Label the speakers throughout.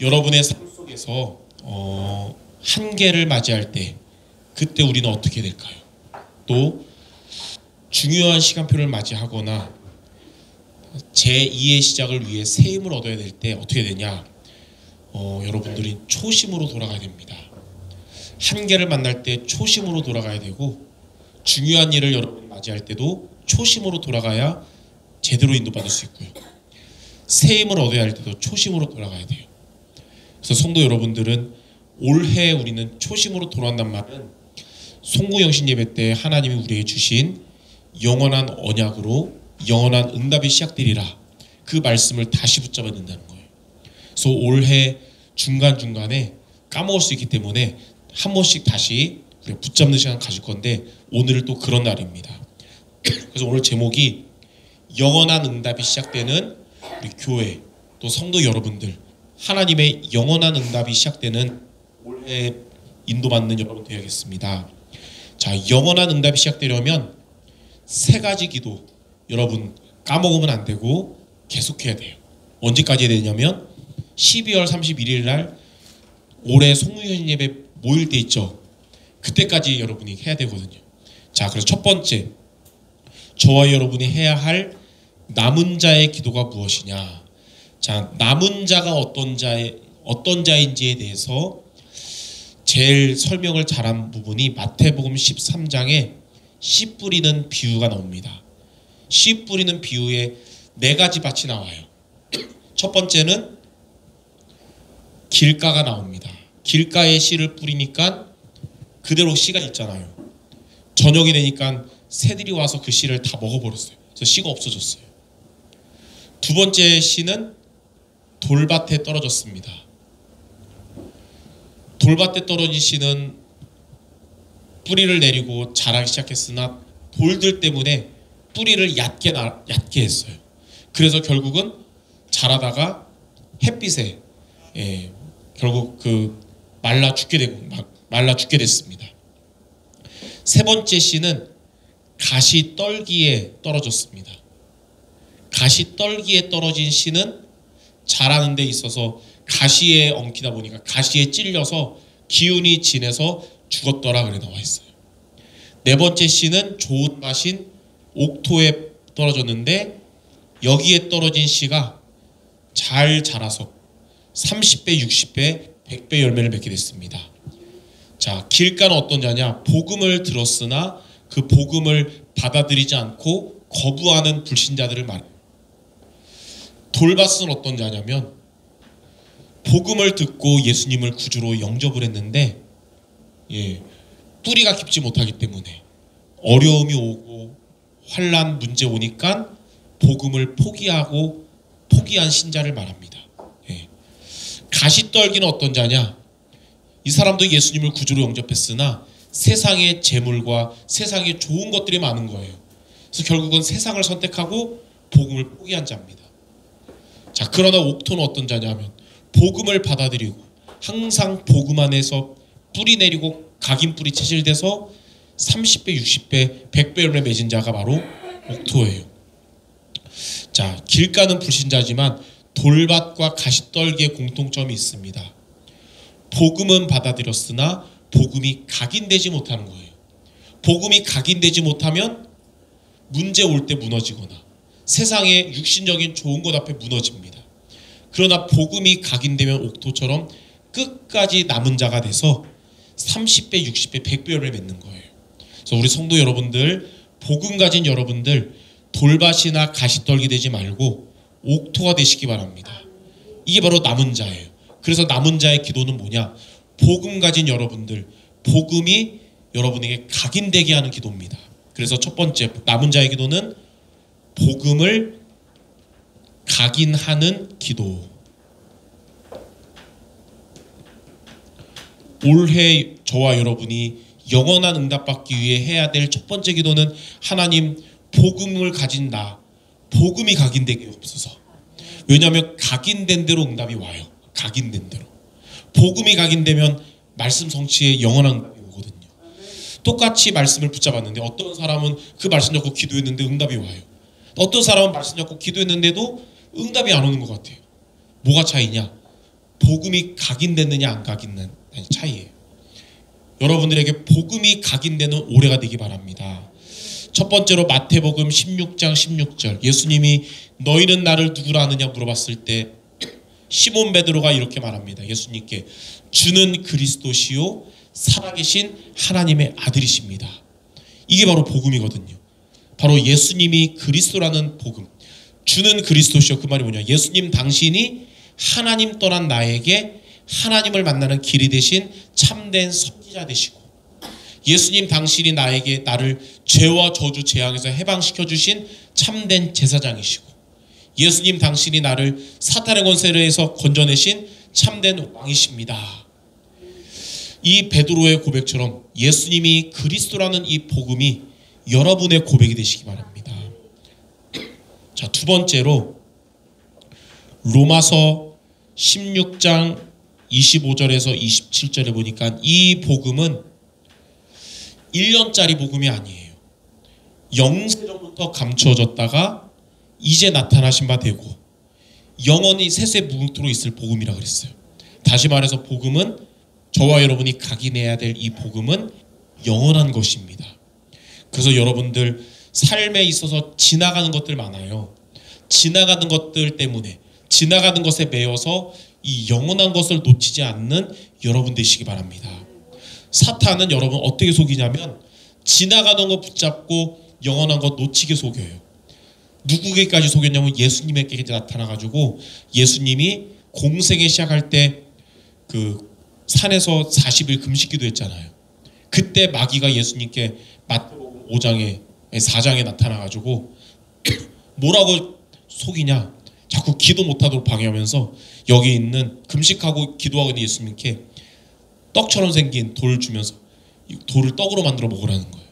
Speaker 1: 여러분의 삶 속에서 한계를 맞이할 때 그때 우리는 어떻게 될까요? 또 중요한 시간표를 맞이하거나 제2의 시작을 위해 새 힘을 얻어야 될 때 어떻게 되냐? 여러분들이 초심으로 돌아가야 됩니다. 한계를 만날 때 초심으로 돌아가야 되고, 중요한 일을 여러분이 맞이할 때도 초심으로 돌아가야 제대로 인도받을 수 있고요. 새 힘을 얻어야 할 때도 초심으로 돌아가야 돼요. 그래서 성도 여러분들은 올해 우리는 초심으로 돌아간단 말은 송구영신 예배 때 하나님이 우리에게 주신 영원한 언약으로 영원한 응답이 시작되리라, 그 말씀을 다시 붙잡아야 된다는 거예요. 그래서 올해 중간중간에 까먹을 수 있기 때문에 한 번씩 다시 우리가 붙잡는 시간 가질 건데, 오늘은 또 그런 날입니다. 그래서 오늘 제목이 영원한 응답이 시작되는 우리 교회, 또 성도 여러분들, 하나님의 영원한 응답이 시작되는 올해 인도받는 여러분 되야겠습니다. 자, 영원한 응답이 시작되려면 세 가지 기도 여러분 까먹으면 안 되고 계속해야 돼요. 언제까지 해야 되냐면 12월 31일 날 올해 송구영신 예배 모일 때 있죠. 그때까지 여러분이 해야 되거든요. 자, 그래서 첫 번째, 저와 여러분이 해야 할 남은 자의 기도가 무엇이냐. 자, 남은 자가 어떤 자인지에 대해서 제일 설명을 잘한 부분이 마태복음 13장에 씨 뿌리는 비유가 나옵니다. 씨 뿌리는 비유에 네 가지 밭이 나와요. 첫 번째는 길가가 나옵니다. 길가에 씨를 뿌리니까 그대로 씨가 있잖아요. 저녁이 되니까 새들이 와서 그 씨를 다 먹어버렸어요. 그래서 씨가 없어졌어요. 두 번째 씨는 돌밭에 떨어졌습니다. 돌밭에 떨어진 씨는 뿌리를 내리고 자라기 시작했으나 돌들 때문에 뿌리를 얕게 했어요. 그래서 결국은 자라다가 햇빛에 결국 말라 죽게 됐습니다. 세 번째 씨는 가시떨기에 떨어졌습니다. 가시떨기에 떨어진 씨는 자라는 데 있어서 가시에 엉키다 보니까 가시에 찔려서 기운이 진해서 죽었더라 그래 나와 있어요. 네 번째 씨는 좋은 맛인 옥토에 떨어졌는데 여기에 떨어진 씨가 잘 자라서 30배, 60배, 100배 열매를 맺게 됐습니다. 자, 길가는 어떤 자냐? 복음을 들었으나 그 복음을 받아들이지 않고 거부하는 불신자들을 말해요. 돌밭은 어떤 자냐면 복음을 듣고 예수님을 구주로 영접을 했는데 뿌리가 깊지 못하기 때문에 어려움이 오고 환난 문제 오니까 복음을 포기한 신자를 말합니다. 가시떨기는 어떤 자냐? 이 사람도 예수님을 구주로 영접했으나 세상의 재물과 세상의 좋은 것들이 많은 거예요. 그래서 결국은 세상을 선택하고 복음을 포기한 자입니다. 자, 그러나 옥토는 어떤 자냐면 복음을 받아들이고 항상 복음 안에서 뿌리 내리고 각인 뿌리 체질돼서 30배, 60배, 100배 열매 맺은 자가 바로 옥토예요. 자, 길가는 불신자지만 돌밭과 가시떨기의 공통점이 있습니다. 복음은 받아들였으나 복음이 각인되지 못하는 거예요. 복음이 각인되지 못하면 문제 올 때 무너지거나 세상의 육신적인 좋은 것 앞에 무너집니다. 그러나 복음이 각인되면 옥토처럼 끝까지 남은 자가 돼서 30배, 60배, 100배 열매 맺는 거예요. 그래서 우리 성도 여러분들, 복음 가진 여러분들, 돌밭이나 가시떨기 되지 말고 옥토가 되시기 바랍니다. 이게 바로 남은 자예요. 그래서 남은 자의 기도는 뭐냐? 복음 가진 여러분들, 복음이 여러분에게 각인되게 하는 기도입니다. 그래서 첫 번째, 남은 자의 기도는 복음을 각인하는 기도. 올해 저와 여러분이 영원한 응답받기 위해 해야 될 첫 번째 기도는 하나님, 복음을 가진 나, 복음이 각인되게 없어서. 왜냐하면 각인된 대로 응답이 와요. 각인된 대로. 복음이 각인되면 말씀 성취에 영원한 응답이 오거든요. 똑같이 말씀을 붙잡았는데 어떤 사람은 그 말씀 잡고 기도했는데 응답이 와요. 어떤 사람은 말씀 잡고 기도했는데도 응답이 안 오는 것 같아요. 뭐가 차이냐? 복음이 각인됐느냐 안 각인된 차이예요. 여러분들에게 복음이 각인되는 올해가 되기 바랍니다. 첫 번째로 마태복음 16장 16절, 예수님이 너희는 나를 누구라 하느냐 물어봤을 때 시몬 베드로가 이렇게 말합니다. 예수님께 주는 그리스도시요 살아계신 하나님의 아들이십니다. 이게 바로 복음이거든요. 바로 예수님이 그리스도라는 복음, 주는 그리스도시요, 그 말이 뭐냐, 예수님 당신이 하나님 떠난 나에게 하나님을 만나는 길이 되신 참된 선지자 되시고, 예수님 당신이 나를 죄와 저주 재앙에서 해방시켜 주신 참된 제사장이시고, 예수님 당신이 나를 사탄의 권세에서 건져내신 참된 왕이십니다. 이 베드로의 고백처럼 예수님이 그리스도라는 이 복음이 여러분의 고백이 되시기 바랍니다. 자, 두 번째로 로마서 16장 25절에서 27절에 보니까 이 복음은 1년짜리 복음이 아니에요. 영세전부터 감추어졌다가 이제 나타나신 바 되고 영원히 세세 무궁토록 있을 복음이라 그랬어요. 다시 말해서 복음은, 저와 여러분이 각인해야 될 이 복음은 영원한 것입니다. 그래서 여러분들 삶에 있어서 지나가는 것들 많아요. 지나가는 것들 때문에, 지나가는 것에 매여서 이 영원한 것을 놓치지 않는 여러분 되시기 바랍니다. 사탄은 여러분 어떻게 속이냐면 지나가는 거 붙잡고 영원한 것 놓치게 속여요. 누구에게까지 속였냐면 예수님에게 나타나가지고, 예수님이 공생에 시작할 때 그 산에서 40일 금식기도 했잖아요. 그때 마귀가 예수님께 마태복음 5장에 4장에 나타나가지고 뭐라고 속이냐, 자꾸 기도 못하도록 방해하면서 여기 있는 금식하고 기도하고 있는 예수님께 떡처럼 생긴 돌을 주면서 돌을 떡으로 만들어 먹으라는 거예요.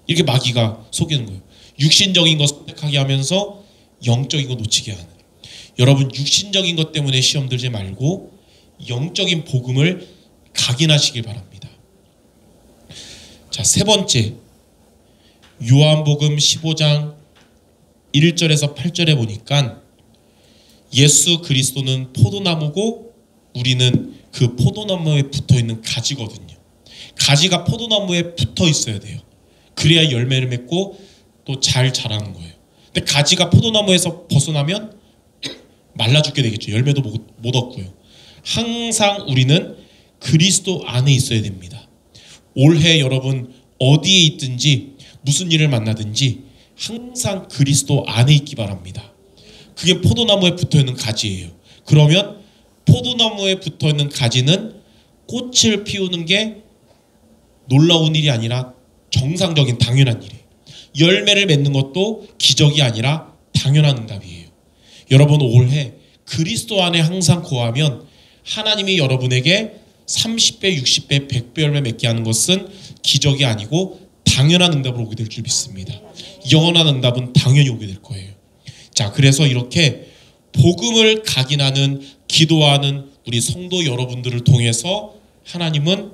Speaker 1: 이렇게 마귀가 속이는 거예요. 육신적인 것 선택하게 하면서 영적인 거 놓치게 하는. 여러분 육신적인 것 때문에 시험 들지 말고 영적인 복음을 각인하시길 바랍니다. 자, 세 번째, 요한복음 15장 1절에서 8절에 보니까 예수 그리스도는 포도나무고 우리는 그 포도나무에 붙어있는 가지거든요. 가지가 포도나무에 붙어 있어야 돼요. 그래야 열매를 맺고 또 잘 자라는 거예요. 근데 가지가 포도나무에서 벗어나면 말라 죽게 되겠죠. 열매도 못 얻고요. 항상 우리는 그리스도 안에 있어야 됩니다. 올해 여러분 어디에 있든지 무슨 일을 만나든지 항상 그리스도 안에 있기 바랍니다. 그게 포도나무에 붙어있는 가지예요. 그러면 포도나무에 붙어있는 가지는 꽃을 피우는 게 놀라운 일이 아니라 정상적인 당연한 일이에요. 열매를 맺는 것도 기적이 아니라 당연한 응답이에요. 여러분 올해 그리스도 안에 항상 거하면 하나님이 여러분에게 30배, 60배, 100배 열매 맺게 하는 것은 기적이 아니고 당연한 응답으로 오게 될 줄 믿습니다. 영원한 응답은 당연히 오게 될 거예요. 자, 그래서 이렇게 복음을 각인하는, 기도하는 우리 성도 여러분들을 통해서 하나님은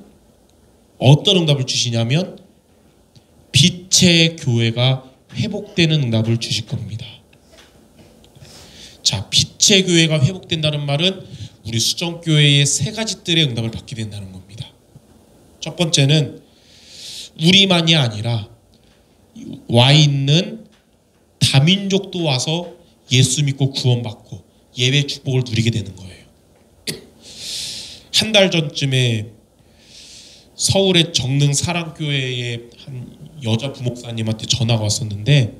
Speaker 1: 어떤 응답을 주시냐면 빛의 교회가 회복되는 응답을 주실 겁니다. 자, 빛의 교회가 회복된다는 말은 우리 수정교회의 세 가지 뜰의 응답을 받게 된다는 겁니다. 첫 번째는 우리만이 아니라 와 있는 다민족도 와서 예수 믿고 구원받고 예배 축복을 누리게 되는 거예요. 한 달 전쯤에 서울의 정릉 사랑교회의 한 여자 부목사님한테 전화가 왔었는데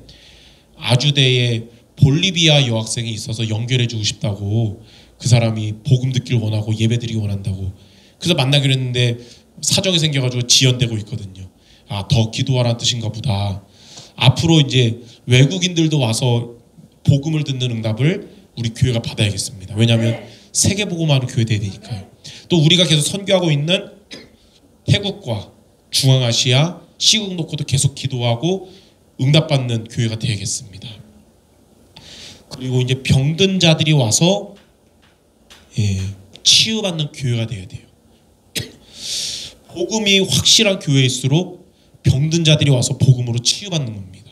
Speaker 1: 아주대에 볼리비아 여학생이 있어서 연결해주고 싶다고, 그 사람이 복음 듣기를 원하고 예배드리기 원한다고. 그래서 만나기로 했는데 사정이 생겨가지고 지연되고 있거든요. 아, 더 기도하라는 뜻인가 보다. 앞으로 이제 외국인들도 와서 복음을 듣는 응답을 우리 교회가 받아야겠습니다. 왜냐하면 세계 복음화로 교회 돼야 되니까요. 또 우리가 계속 선교하고 있는 태국과 중앙아시아 시국 놓고도 계속 기도하고 응답받는 교회가 되야겠습니다. 그리고 이제 병든 자들이 와서 치유받는 교회가 돼야 돼요. 복음이 확실한 교회일수록 병든 자들이 와서 복음으로 치유받는 겁니다.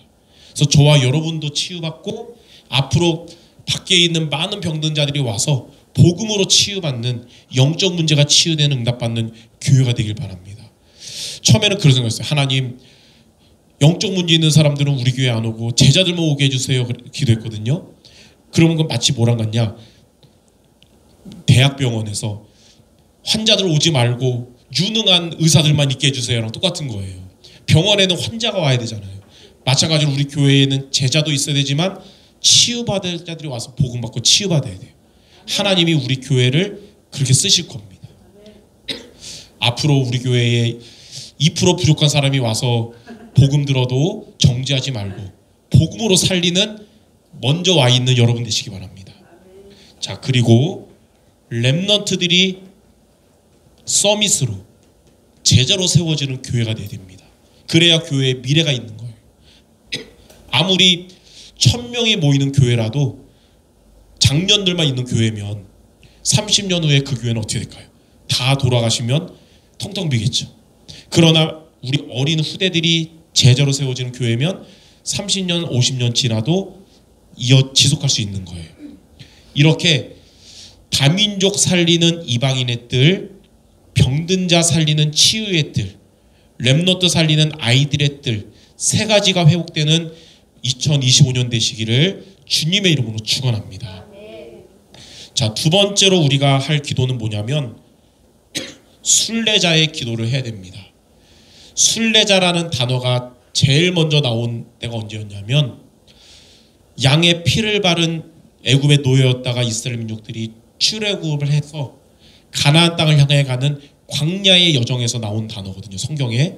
Speaker 1: 그래서 저와 여러분도 치유받고 앞으로 밖에 있는 많은 병든 자들이 와서 복음으로 치유받는, 영적 문제가 치유되는, 응답받는 교회가 되길 바랍니다. 처음에는 그런 생각했어요. 하나님, 영적 문제 있는 사람들은 우리 교회 안 오고 제자들만 오게 해주세요. 기도했거든요. 그러면 그건 마치 뭐랑 같냐, 대학병원에서 환자들 오지 말고 유능한 의사들만 있게 해주세요랑 똑같은 거예요. 병원에는 환자가 와야 되잖아요. 마찬가지로 우리 교회에는 제자도 있어야 되지만 치유받을 자들이 와서 복음 받고 치유받아야 돼요. 하나님이 우리 교회를 그렇게 쓰실 겁니다. 앞으로 우리 교회에 2% 부족한 사람이 와서 복음 들어도 정지하지 말고 복음으로 살리는 먼저 와 있는 여러분 되시기 바랍니다. 자, 그리고 렘넌트들이 서밋으로 제자로 세워지는 교회가 되어야 됩니다. 그래야 교회에 미래가 있는 거예요. 아무리 1000명이 모이는 교회라도 장년들만 있는 교회면 30년 후에 그 교회는 어떻게 될까요? 다 돌아가시면 텅텅 비겠죠. 그러나 우리 어린 후대들이 제자로 세워지는 교회면 30년, 50년 지나도 지속할 수 있는 거예요. 이렇게 다민족 살리는 이방인의 뜰, 병든 자 살리는 치유의 뜰, 렘넌트 살리는 아이들의 뜰, 세 가지가 회복되는 2025년 되시기를 주님의 이름으로 축원합니다. 자, 두 번째로 우리가 할 기도는 뭐냐면 순례자의 기도를 해야 됩니다. 순례자라는 단어가 제일 먼저 나온 때가 언제였냐면 양의 피를 바른 애굽의 노예였다가 이스라엘 민족들이 출애굽을 해서 가나안 땅을 향해 가는 광야의 여정에서 나온 단어거든요, 성경에.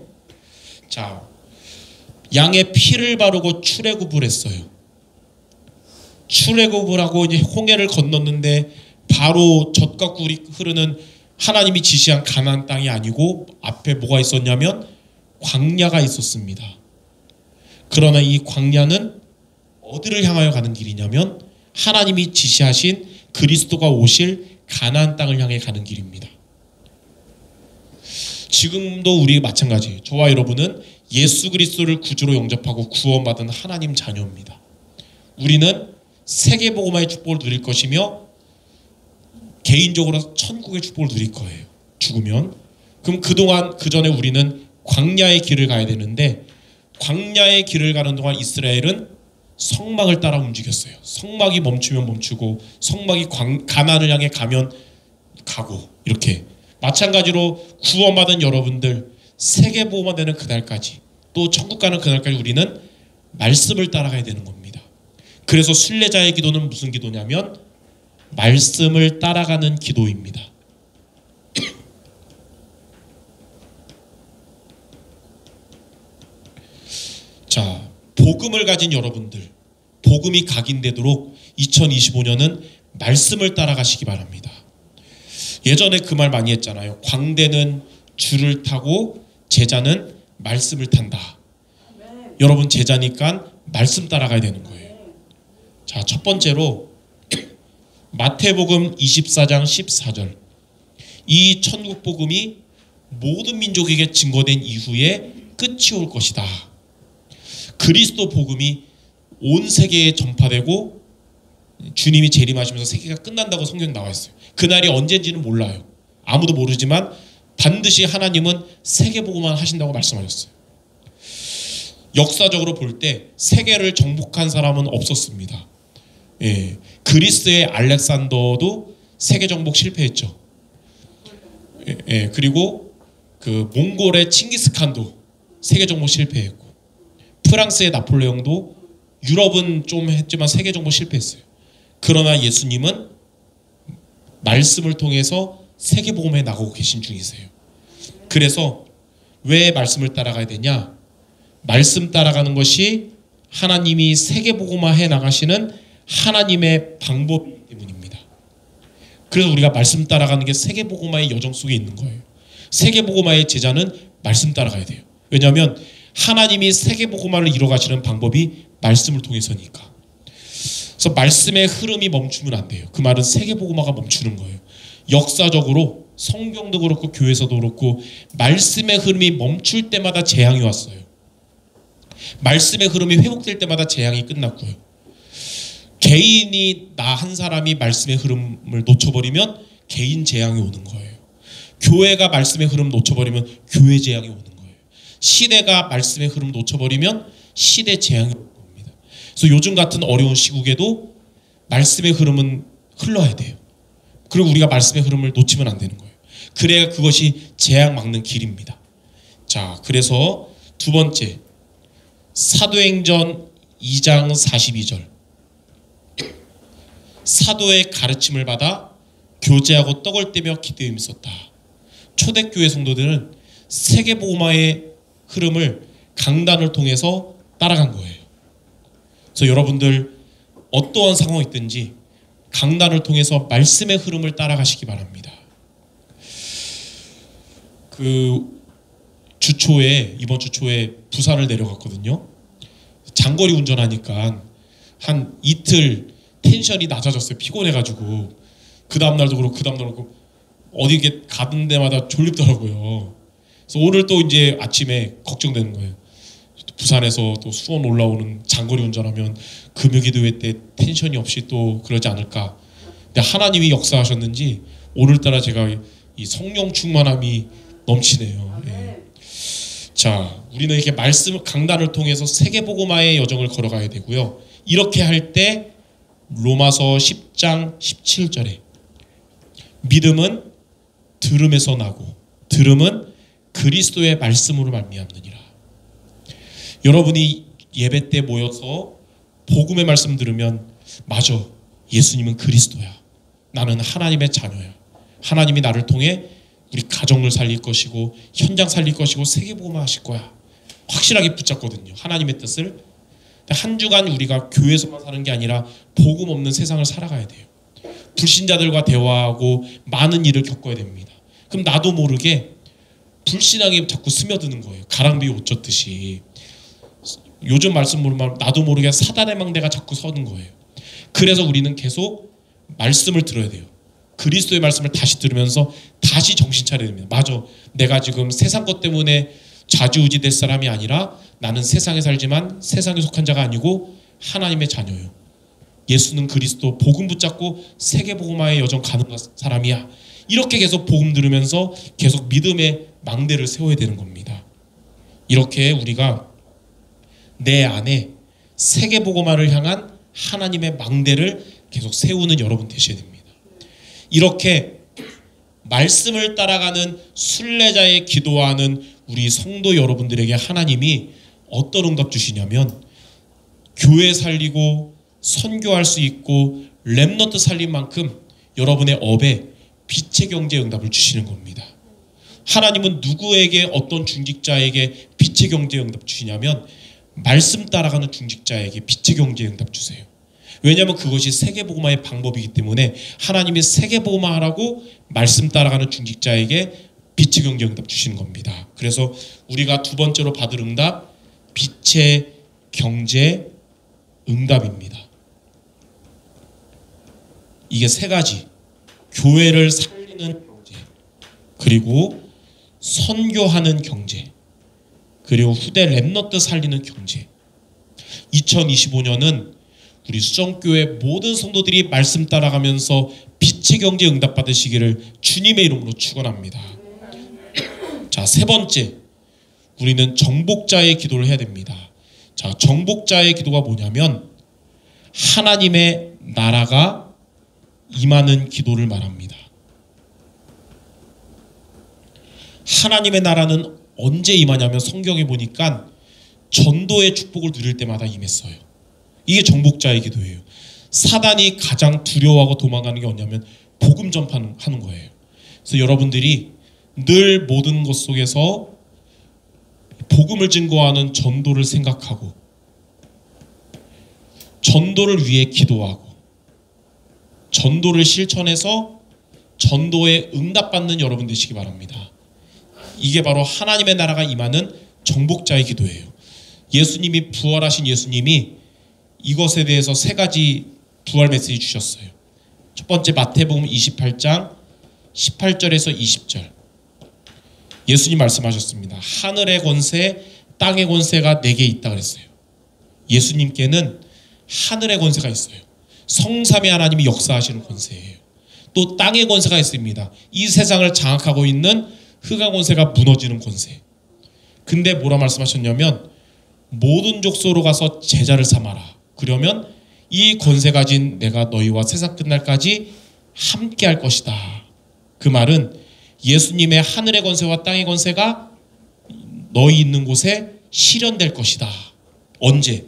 Speaker 1: 자, 양의 피를 바르고 출애굽을 했어요. 출애굽을 하고 이제 홍해를 건넜는데 바로 젖과 꿀이 흐르는 하나님이 지시한 가나안 땅이 아니고 앞에 뭐가 있었냐면 광야가 있었습니다. 그러나 이 광야는 어디를 향하여 가는 길이냐면 하나님이 지시하신 그리스도가 오실 가나안 땅을 향해 가는 길입니다. 지금도 우리 마찬가지예요. 저와 여러분은 예수 그리스도를 구주로 영접하고 구원받은 하나님 자녀입니다. 우리는 세계복음화의 축복을 누릴 것이며 개인적으로 천국의 축복을 누릴 거예요. 죽으면. 그럼 그동안 그 전에 우리는 광야의 길을 가야 되는데 광야의 길을 가는 동안 이스라엘은 성막을 따라 움직였어요. 성막이 멈추면 멈추고 성막이 가나안을 향해 가면 가고, 이렇게 마찬가지로 구원받은 여러분들 세계복음화 되는 그날까지, 또 천국 가는 그날까지 우리는 말씀을 따라가야 되는 겁니다. 그래서 순례자의 기도는 무슨 기도냐면 말씀을 따라가는 기도입니다. 자, 복음을 가진 여러분들, 복음이 각인되도록 2025년은 말씀을 따라가시기 바랍니다. 예전에 그 말 많이 했잖아요. 광대는 줄을 타고 제자는 말씀을 탄다. 여러분 제자니까 말씀 따라가야 되는 거예요. 자, 첫 번째로 마태복음 24장 14절. 이 천국 복음이 모든 민족에게 증거된 이후에 끝이 올 것이다. 그리스도 복음이 온 세계에 전파되고 주님이 재림하시면서 세계가 끝난다고 성경에 나와 있어요. 그날이 언제인지는 몰라요. 아무도 모르지만 반드시 하나님은 세계복음만 하신다고 말씀하셨어요. 역사적으로 볼 때 세계를 정복한 사람은 없었습니다. 예, 그리스의 알렉산더도 세계 정복 실패했죠. 예, 그리고 그 몽골의 칭기스칸도 세계 정복 실패했고, 프랑스의 나폴레옹도 유럽은 좀 했지만 세계 정복 실패했어요. 그러나 예수님은 말씀을 통해서 세계복음에 나가고 계신 중이세요. 그래서 왜 말씀을 따라가야 되냐? 말씀 따라가는 것이 하나님이 세계복음화 해 나가시는 하나님의 방법이기 때문입니다. 그래서 우리가 말씀 따라가는 게 세계복음화의 여정 속에 있는 거예요. 세계복음화의 제자는 말씀 따라가야 돼요. 왜냐하면 하나님이 세계복음화를 이뤄가시는 방법이 말씀을 통해서니까. 그래서 말씀의 흐름이 멈추면 안 돼요. 그 말은 세계복음화가 멈추는 거예요. 역사적으로 성경도 그렇고 교회에서도 그렇고 말씀의 흐름이 멈출 때마다 재앙이 왔어요. 말씀의 흐름이 회복될 때마다 재앙이 끝났고요. 개인이 나 한 사람이 말씀의 흐름을 놓쳐버리면 개인 재앙이 오는 거예요. 교회가 말씀의 흐름 놓쳐버리면 교회 재앙이 오는 거예요. 시대가 말씀의 흐름 놓쳐버리면 시대 재앙이 오는 겁니다. 그래서 요즘 같은 어려운 시국에도 말씀의 흐름은 흘러야 돼요. 그리고 우리가 말씀의 흐름을 놓치면 안 되는 거예요. 그래야 그것이 재앙 막는 길입니다. 자, 그래서 두 번째, 사도행전 2장 42절. 사도의 가르침을 받아 교제하고 떡을 떼며 기도에 있었다. 초대교회 성도들은 세계복음화의 흐름을 강단을 통해서 따라간 거예요. 그래서 여러분들 어떠한 상황이 있든지 강단을 통해서 말씀의 흐름을 따라가시기 바랍니다. 이번 주 초에 부산을 내려갔거든요. 장거리 운전하니까 한 이틀 텐션이 낮아졌어요. 피곤해가지고. 그 다음날도 그렇고 어디 가는 데마다 졸립더라고요. 그래서 오늘 또 이제 아침에 걱정되는 거예요. 부산에서 또 수원 올라오는 장거리 운전하면 금요기도회 때 텐션이 없이 또 그러지 않을까. 근데 하나님이 역사하셨는지 오늘따라 제가 이 성령 충만함이 넘치네요. 예. 자, 우리는 이렇게 말씀 강단을 통해서 세계복음화의 여정을 걸어가야 되고요. 이렇게 할 때 로마서 10장 17절에 믿음은 들음에서 나고 들음은 그리스도의 말씀으로 말미암느니라. 여러분이 예배 때 모여서 복음의 말씀 들으면 맞아, 예수님은 그리스도야. 나는 하나님의 자녀야. 하나님이 나를 통해 우리 가정을 살릴 것이고 현장 살릴 것이고 세계복음화 하실 거야. 확실하게 붙잡거든요. 하나님의 뜻을. 한 주간 우리가 교회에서만 사는 게 아니라 복음 없는 세상을 살아가야 돼요. 불신자들과 대화하고 많은 일을 겪어야 됩니다. 그럼 나도 모르게 불신앙이 자꾸 스며드는 거예요. 가랑비 옷 젖듯이. 요즘 말씀 모르면 나도 모르게 사단의 망대가 자꾸 서는 거예요. 그래서 우리는 계속 말씀을 들어야 돼요. 그리스도의 말씀을 다시 들으면서 다시 정신 차려야 됩니다. 맞아, 내가 지금 세상 것 때문에 좌지우지 될 사람이 아니라 나는 세상에 살지만 세상에 속한 자가 아니고 하나님의 자녀요. 예수는 그리스도, 복음 붙잡고 세계복음화의 여정 가는 사람이야. 이렇게 계속 복음 들으면서 계속 믿음의 망대를 세워야 되는 겁니다. 이렇게 우리가 내 안에 세계복음화를 향한 하나님의 망대를 계속 세우는 여러분 되셔야 됩니다. 이렇게 말씀을 따라가는 순례자의 기도하는 우리 성도 여러분들에게 하나님이 어떤 응답 주시냐면 교회 살리고 선교할 수 있고 렘넌트 살린 만큼 여러분의 업에 빛의 경제 응답을 주시는 겁니다. 하나님은 누구에게 어떤 중직자에게 빛의 경제 응답 주시냐면 말씀 따라가는 중직자에게 빛의 경제 응답 주세요. 왜냐하면 그것이 세계복음화의 방법이기 때문에 하나님이 세계복음화하라고 말씀 따라가는 중직자에게 빛의 경제 응답 주시는 겁니다. 그래서 우리가 두 번째로 받을 응답, 빛의 경제 응답입니다. 이게 세 가지. 교회를 살리는 경제, 그리고 선교하는 경제, 그리고 후대 렘넌트 살리는 경제. 2025년은 우리 수정교회 모든 성도들이 말씀 따라가면서 빛의 경제 응답 받으시기를 주님의 이름으로 축원합니다. 자, 세 번째, 우리는 정복자의 기도를 해야 됩니다. 자, 정복자의 기도가 뭐냐면 하나님의 나라가 임하는 기도를 말합니다. 하나님의 나라는 언제 임하냐면 성경에 보니까 전도의 축복을 누릴 때마다 임했어요. 이게 정복자의 기도예요. 사단이 가장 두려워하고 도망가는 게 뭐냐면 복음 전파하는 거예요. 그래서 여러분들이 늘 모든 것 속에서 복음을 증거하는 전도를 생각하고 전도를 위해 기도하고 전도를 실천해서 전도에 응답받는 여러분 되시기 바랍니다. 이게 바로 하나님의 나라가 임하는 정복자의 기도예요. 예수님이 부활하신 예수님이 이것에 대해서 세 가지 부활 메시지 주셨어요. 첫 번째 마태복음 28장 18절에서 20절. 예수님 말씀하셨습니다. 하늘의 권세, 땅의 권세가 내게 있다 그랬어요. 예수님께는 하늘의 권세가 있어요. 성삼위 하나님이 역사하시는 권세예요. 또 땅의 권세가 있습니다. 이 세상을 장악하고 있는 흑암 권세가 무너지는 권세. 근데 뭐라 말씀하셨냐면 모든 족속으로 가서 제자를 삼아라. 그러면 이 권세 가진 내가 너희와 세상 끝날까지 함께 할 것이다. 그 말은 예수님의 하늘의 권세와 땅의 권세가 너희 있는 곳에 실현될 것이다. 언제?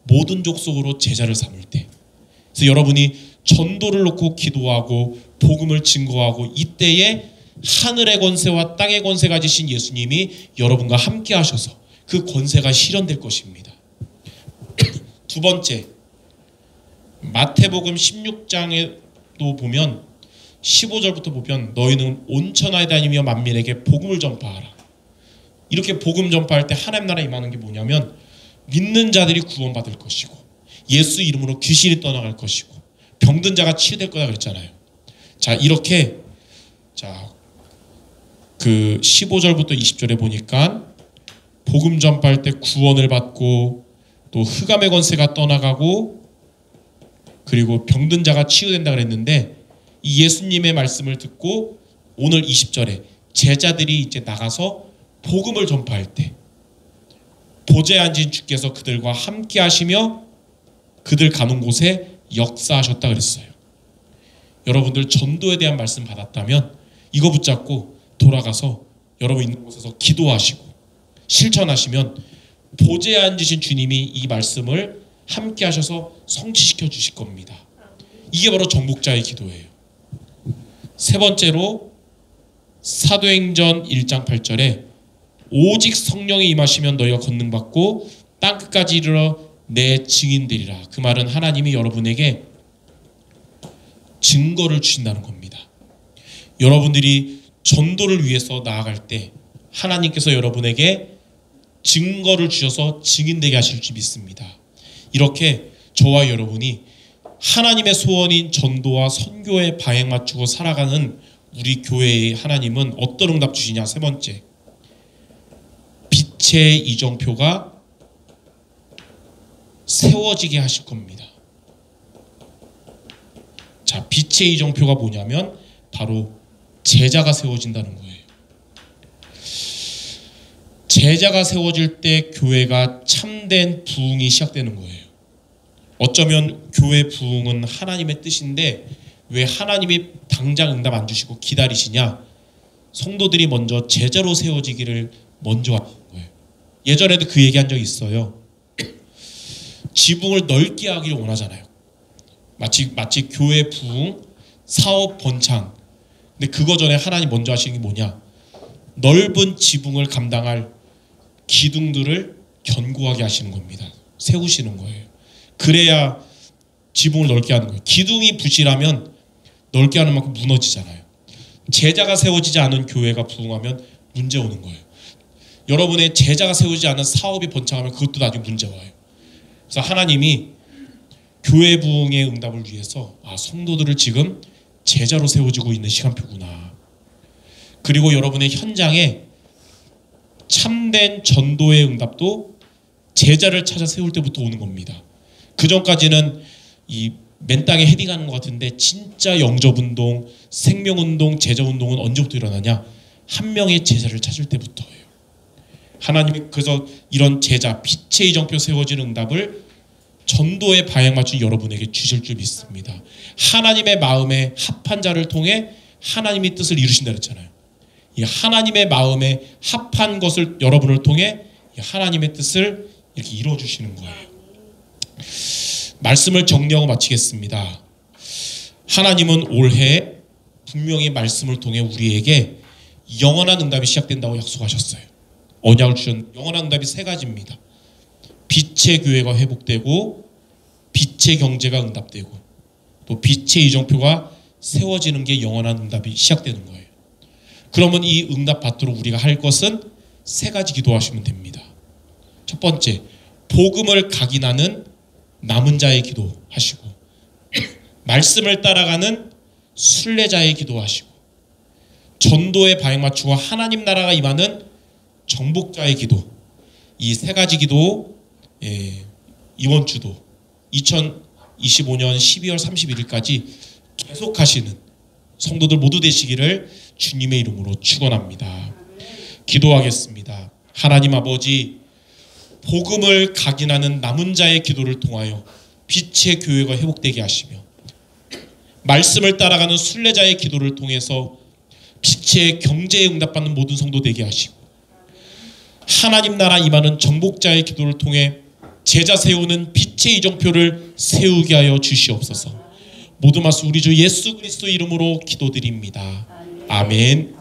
Speaker 1: 모든 족속으로 제자를 삼을 때. 그래서 여러분이 전도를 놓고 기도하고 복음을 증거하고 이때에 하늘의 권세와 땅의 권세 가지신 예수님이 여러분과 함께 하셔서 그 권세가 실현될 것입니다. 두 번째, 마태복음 16장에도 보면 15절부터 보면 너희는 온 천하에 다니며 만민에게 복음을 전파하라. 이렇게 복음 전파할 때 하나님 나라에 임하는 게 뭐냐면 믿는 자들이 구원받을 것이고 예수 이름으로 귀신이 떠나갈 것이고 병든 자가 치유될 거다 그랬잖아요. 자, 이렇게 그 15절부터 20절에 보니까 복음 전파할 때 구원을 받고 또 흑암의 권세가 떠나가고 그리고 병든 자가 치유된다 그랬는데 이 예수님의 말씀을 듣고 오늘 20절에 제자들이 이제 나가서 복음을 전파할 때 보좌에 앉은 주께서 그들과 함께 하시며 그들 가는 곳에 역사하셨다 그랬어요. 여러분들 전도에 대한 말씀 받았다면 이거 붙잡고 돌아가서 여러분 있는 곳에서 기도하시고 실천하시면 보좌에 앉으신 주님이 이 말씀을 함께 하셔서 성취시켜 주실 겁니다. 이게 바로 정복자의 기도예요. 세 번째로 사도행전 1장 8절에 오직 성령이 임하시면 너희가 권능받고 땅끝까지 이르러 내 증인되리라. 그 말은 하나님이 여러분에게 증거를 주신다는 겁니다. 여러분들이 전도를 위해서 나아갈 때 하나님께서 여러분에게 증거를 주셔서 증인되게 하실 줄 믿습니다. 이렇게 저와 여러분이 하나님의 소원인 전도와 선교에 방향 맞추고 살아가는 우리 교회의 하나님은 어떤 응답 주시냐. 세 번째, 빛의 이정표가 세워지게 하실 겁니다. 자, 빛의 이정표가 뭐냐면 바로 제자가 세워진다는 거예요. 제자가 세워질 때 교회가 참된 부흥이 시작되는 거예요. 어쩌면 교회 부흥은 하나님의 뜻인데 왜 하나님이 당장 응답 안 주시고 기다리시냐? 성도들이 먼저 제자로 세워지기를 먼저 하는 거예요. 예전에도 그 얘기한 적이 있어요. 지붕을 넓게 하기를 원하잖아요. 마치 교회 부흥, 사업 번창. 근데 그거 전에 하나님 먼저 하시는 게 뭐냐? 넓은 지붕을 감당할 기둥들을 견고하게 하시는 겁니다. 세우시는 거예요. 그래야 지붕을 넓게 하는 거예요. 기둥이 부실하면 넓게 하는 만큼 무너지잖아요. 제자가 세워지지 않은 교회가 부흥하면 문제 오는 거예요. 여러분의 제자가 세우지 않은 사업이 번창하면 그것도 나중에 문제 와요. 그래서 하나님이 교회 부흥의 응답을 위해서 성도들을 지금 제자로 세워지고 있는 시간표구나. 그리고 여러분의 현장에 참된 전도의 응답도 제자를 찾아 세울 때부터 오는 겁니다. 그 전까지는 이 맨 땅에 헤딩하는 것 같은데 진짜 영접운동, 생명운동, 제자운동은 언제부터 일어나냐? 한 명의 제자를 찾을 때부터예요. 하나님이 그래서 이런 제자, 빛의 이정표 세워지는 응답을 전도에 방향 맞춘 여러분에게 주실 줄 믿습니다. 하나님의 마음에 합한 자를 통해 하나님의 뜻을 이루신다 그랬잖아요. 이 하나님의 마음에 합한 것을 여러분을 통해 하나님의 뜻을 이렇게 이루어 주시는 거예요. 말씀을 정리하고 마치겠습니다. 하나님은 올해 분명히 말씀을 통해 우리에게 영원한 응답이 시작된다고 약속하셨어요. 언약을 주셨는데 영원한 응답이 세 가지입니다. 빛의 교회가 회복되고 빛의 경제가 응답되고 또 빛의 이정표가 세워지는 게 영원한 응답이 시작되는 거예요. 그러면 이 응답 받도록 우리가 할 것은 세 가지 기도하시면 됩니다. 첫 번째, 복음을 각인하는 남은 자의 기도하시고 말씀을 따라가는 순례자의 기도하시고 전도에 방향 맞추고 하나님 나라가 임하는 정복자의 기도. 이 세 가지 기도 이번 주도 2025년 12월 31일까지 계속하시는 성도들 모두 되시기를 주님의 이름으로 축원합니다. 기도하겠습니다. 하나님 아버지, 복음을 각인하는 남은 자의 기도를 통하여 빛의 교회가 회복되게 하시며, 말씀을 따라가는 순례자의 기도를 통해서 빛의 경제에 응답받는 모든 성도 되게 하시고, 하나님 나라 임하는 정복자의 기도를 통해 제자 세우는 빛의 이정표를 세우게 하여 주시옵소서. 모든 말씀 우리 주 예수 그리스도 이름으로 기도드립니다. 아멘.